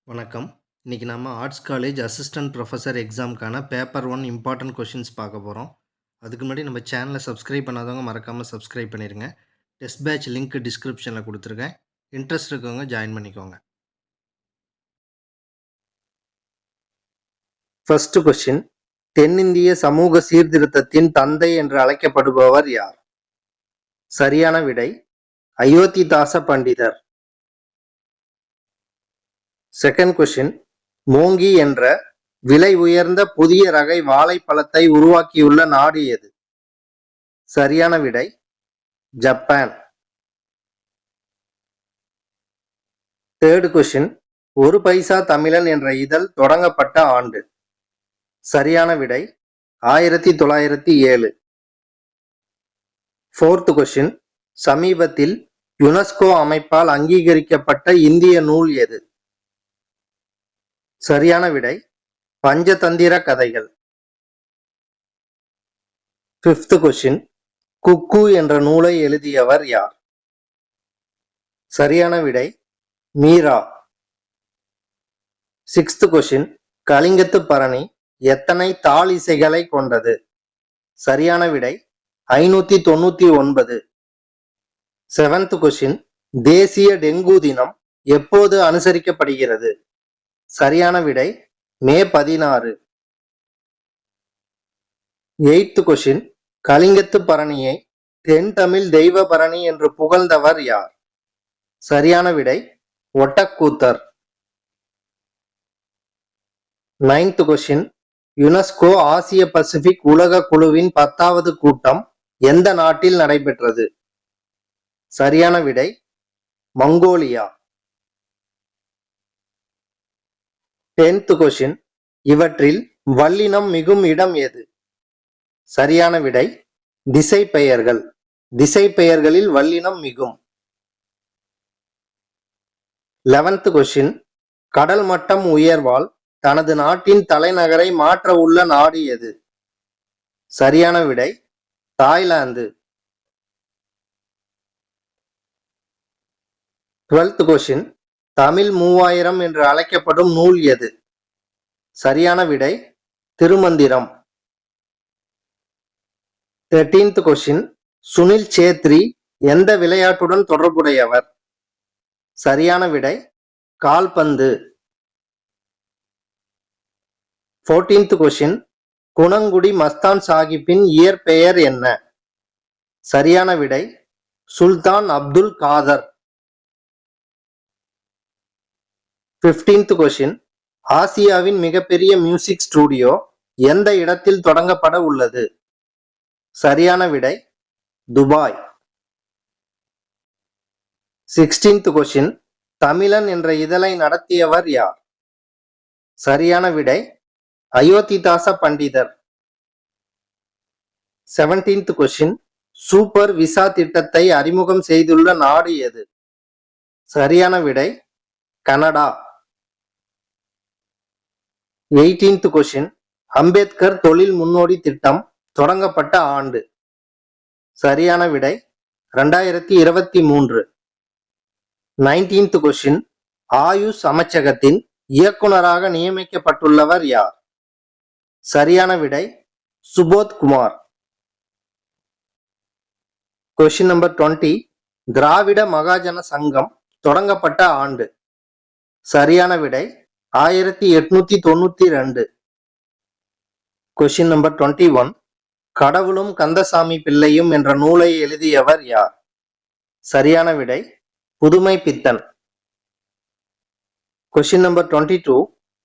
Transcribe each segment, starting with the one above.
வணக்கம். இன்னைக்கு நம்ம ஆர்ட்ஸ் காலேஜ் அசிஸ்டன்ட் ப்ரொஃபசர் எக்ஸாம்க்கான பேப்பர் 1 இம்பார்ட்டன்ட் கொஷின்ஸ் பார்க்க போறோம். அதுக்கு முன்னாடி நம்ம சேனலை சப்ஸ்கிரைப் பண்ணாதவங்க மறக்காம சப்ஸ்கிரைப் பண்ணிருங்க. டெஸ்ட் பேட்ச் லிங்க் டிஸ்கிரிப்ஷன்ல கொடுத்துருக்கேன். இன்ட்ரெஸ்ட் இருக்கவங்க ஜாயின் பண்ணிக்கோங்க. ஃபர்ஸ்ட் கொஸ்டின், தென்னிந்திய சமூக சீர்திருத்தத்தின் தந்தை என்று அழைக்கப்படுபவர் யார்? சரியான விடை அயோத்திதாச பண்டிதர். செகண்ட் கொஸ்டின், மோங்கி என்ற விலை உயர்ந்த புதிய ரகை வாழைப்பழத்தை உருவாக்கியுள்ள நாடு எது? சரியான விடை ஜப்பான். தேர்ட் கொஸ்டின், ஒரு பைசா தமிழன் என்ற இதழ் தொடங்கப்பட்ட ஆண்டு? சரியான விடை 1907. ஃபோர்த் கொஸ்டின், சமீபத்தில் யுனெஸ்கோ அமைப்பால் அங்கீகரிக்கப்பட்ட இந்திய நூல் எது? சரியான விடை பஞ்சதந்திர கதைகள். ஃபிஃப்த் கொஸ்டின், குக்கு என்ற நூலை எழுதியவர் யார்? சரியான விடை மீரா. சிக்ஸ்த் கொஸ்டின், கலிங்கத்து பரணி எத்தனை தாள் இசைகளை கொண்டது? சரியான விடை 599. செவன்த் கொஸ்டின், தேசிய டெங்கு தினம் எப்போது அனுசரிக்கப்படுகிறது? சரியான விடை மே 16. எய்த் கொஸ்டின், கலிங்கத்து பரணியை தென் தமிழ் தெய்வ பரணி என்று புகழ்ந்தவர் யார்? சரியான விடை ஒட்டக்கூத்தர். நைன்த் கொஸ்டின், யுனெஸ்கோ ஆசிய பசிபிக் உலக குழுவின் 10வது கூட்டம் எந்த நாட்டில் நடைபெற்றது? சரியான விடை மங்கோலியா. 10th கொஸ்டின், இவற்றில் வல்லினம் மிகும் இடம் எது? சரியான விடை திசை பெயர்கள். திசை பெயர்களில் வல்லினம் மிகும். 11th கொஸ்டின், கடல் மட்டம் உயர்வால் தனது நாட்டின் தலைநகரை மாற்ற உள்ள நாடு எது? சரியான விடை தாய்லாந்து. 12th கொஸ்டின், தமிழ் 3000 என்று அழைக்கப்படும் நூல் எது? சரியான விடை திருமந்திரம். 13th கொஸ்டின், சுனில் சேத்ரி எந்த விளையாட்டுடன் தொடர்புடையவர்? சரியான விடை கால்பந்து. 14th கொஸ்டின், குணங்குடி மஸ்தான் சாஹிப்பின் இயற்பெயர் என்ன? சரியான விடை சுல்தான் அப்துல் காதர். 15th கொஸ்டின், ஆசியாவின் மிகப்பெரிய மியூசிக் ஸ்டுடியோ எந்த இடத்தில் தொடங்கப்பட உள்ளது? சரியான விடை துபாய். 16th கொஸ்டின், தமிழன் என்ற இதழை நடத்தியவர் யார்? சரியான விடை அயோத்திதாச பண்டிதர். 17th கொஸ்டின், சூப்பர் விசா திட்டத்தை அறிமுகம் செய்துள்ள நாடு எது? சரியான விடை கனடா. 18th கொஸ்டின், அம்பேத்கர் தொழில் முன்னோடி திட்டம் தொடங்கப்பட்ட ஆண்டு? சரியான விடை 2023. 19th கொஸ்டின், ஆயுஷ் அமைச்சகத்தின் இயக்குனராக நியமிக்கப்பட்டுள்ளவர் யார்? சரியான விடை சுபோத் குமார். கொஸ்டின் நம்பர் 20, திராவிட மகாஜன சங்கம் தொடங்கப்பட்ட ஆண்டு? சரியான விடை 1892. கொஸ்டின் நம்பர் 21, கடவுளும் கந்தசாமி பிள்ளையும் என்ற நூலை எழுதியவர் யார்? சரியான விடை புதுமை பித்தன். கொஸ்டின் நம்பர் 22,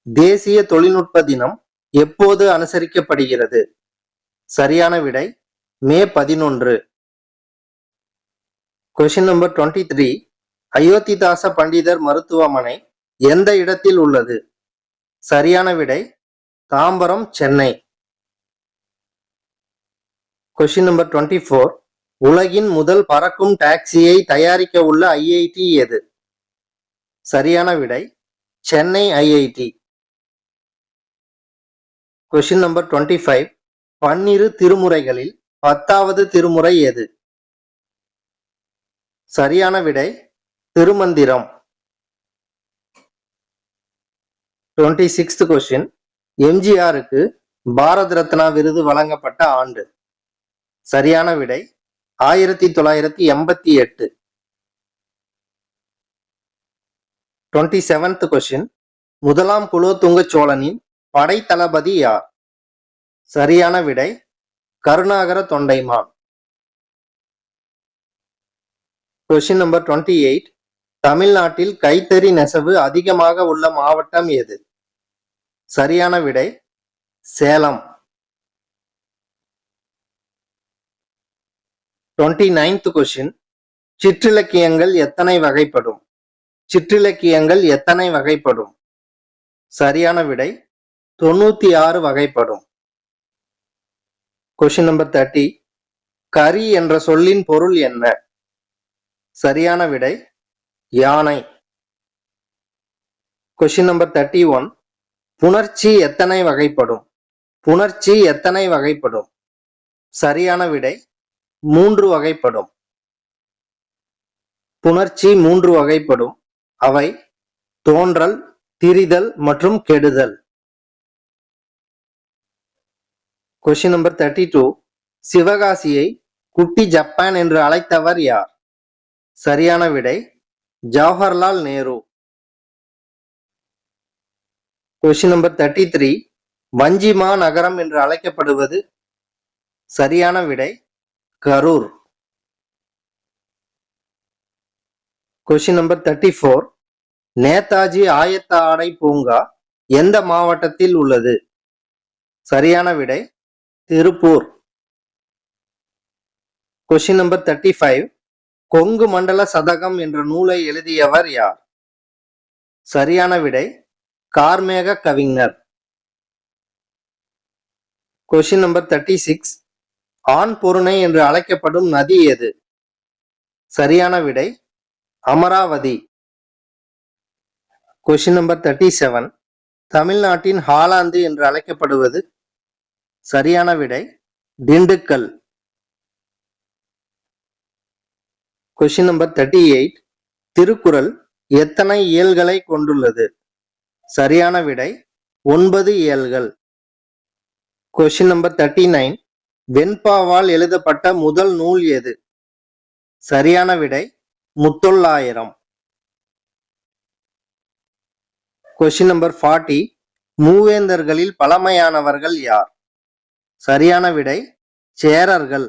தேசிய தொழில்நுட்ப தினம் எப்போது அனுசரிக்கப்படுகிறது? சரியான விடை மே 11. கொஸ்டின் நம்பர் 23, அயோத்திதாச பண்டிதர் மருத்துவமனை எந்த இடத்தில் உள்ளது? சரியான விடை தாம்பரம், சென்னை. கொஸ்டின் நம்பர் 24, உலகின் முதல் பறக்கும் டாக்ஸியை தயாரிக்க உள்ள ஐஐடி எது? சரியான விடை சென்னை ஐஐடி. கொஸ்டின் நம்பர் 25, 12 திருமுறைகளில் 10வது திருமுறை எது? சரியான விடை திருமந்திரம். 26th question. எம்ஜிஆருக்கு பாரத் ரத்னா விருது வழங்கப்பட்ட ஆண்டு. சரியான விடை 1988. 27th question. முதலாம் குலோத்துங்க சோழனின் படை தளபதி யார்? சரியான விடை கருணாகர தொண்டைமான். Question number 28. தமிழ்நாட்டில் கைத்தறி நெசவு அதிகமாக உள்ள மாவட்டம் எது? சரியான விடை சேலம். 29th question. சிற்றிலக்கியங்கள் எத்தனை வகைப்படும்? சிற்றிலக்கியங்கள் எத்தனை வகைப்படும்? சரியான விடை 96 வகைப்படும். Question number 30. கரி என்ற சொல்லின் பொருள் என்ன? சரியான விடை யானை. Question number 31. புணர்ச்சி எத்தனை வகைப்படும்? புணர்ச்சி எத்தனை வகைப்படும்? சரியான விடை 3 வகைப்படும். புணர்ச்சி 3 வகைப்படும். அவை தோன்றல், திரிதல் மற்றும் கெடுதல். Question number 32. சிவகாசியை குட்டி ஜப்பான் என்று அழைத்தவர் யார்? சரியான விடை ஜவஹர்லால் நேரு. Question number 33. வஞ்சிமா நகரம் என்று அழைக்கப்படுவது? சரியான விடை கரூர். Question number 34. நேதாஜி ஆயத்த ஆடை பூங்கா எந்த மாவட்டத்தில் உள்ளது? சரியான விடை திருப்பூர். Question number 35. கொங்கு மண்டல சதகம் என்ற நூலை எழுதியவர் யார்? சரியான விடை கார்மேக கவிஞர். Question number 36. ஆண் பொருணை என்று அழைக்கப்படும் நதி எது? சரியான விடை அமராவதி. Question number 37. தமிழ்நாட்டின் ஹாலாந்து என்று அழைக்கப்படுவது? சரியான விடை திண்டுக்கல். Question number 38. திருக்குறள் எத்தனை இயல்களை கொண்டுள்ளது? சரியான விடை 9 இயல்கள். Question number 39. வெண்பாவால் எழுதப்பட்ட முதல் நூல் எது? சரியான விடை முத்தொள்ளாயிரம். Question number 40. மூவேந்தர்களில் பழமையானவர்கள் யார்? சரியான விடை சேரர்கள்.